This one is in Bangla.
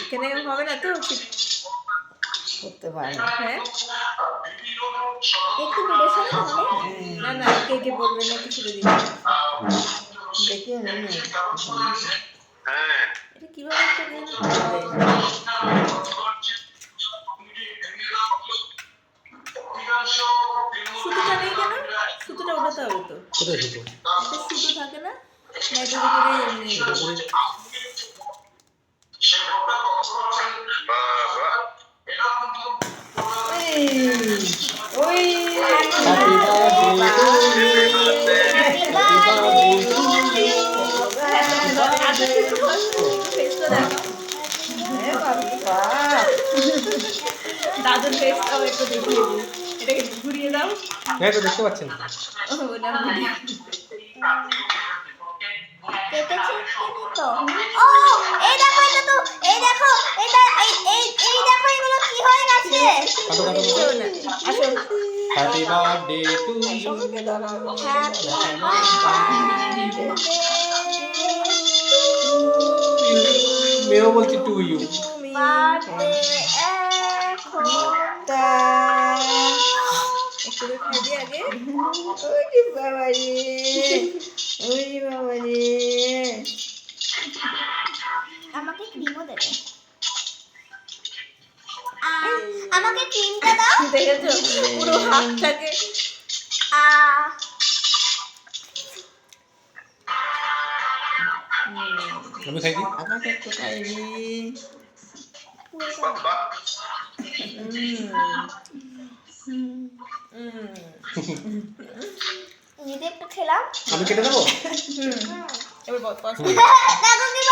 এখানে হবে না তো করতে পারে না। হ্যাঁ একটু দূরে সরে তাহলে না না কে কে বলবে না কিছু দিন দেখিও না এটা কিভাবে একটা দিন সুতোটা নেই কেন সুতোটা ওঠাতে হবে তো কোথায় ছোট একটা সুতো থাকে না এটার উপরে এমনি ওই হ্যাপি দাদুর ফেসটাও একটু দেখিয়ে দিই এটাকে ঘুরিয়ে দাও হ্যাঁ তো দেখতে পাচ্ছেন ও না ঘুরিয়ে কেটেছি তো ও এই দেখো এটা তো এই দেখো এটা এই দেখো এগুলো কি হয়ে গেছে কত কত কেউ না আসো হ্যাপি বার্থডে টু ইউ সঙ্গে দাঁড়াও মেয়েও বলছি টু ইউ একটু খাই দিই আগে ওরে বাবা রে ওরে বাবা রে আমাকে ক্রিমও দেবে আমাকে ক্রিমটা দাও দেখেছো পুরো হাতটাকে আমি খাই দিই আমাকে একটু খাইনি নিজে একটু খেলাম আমি কেটে দেবো এবার বল দেখো কি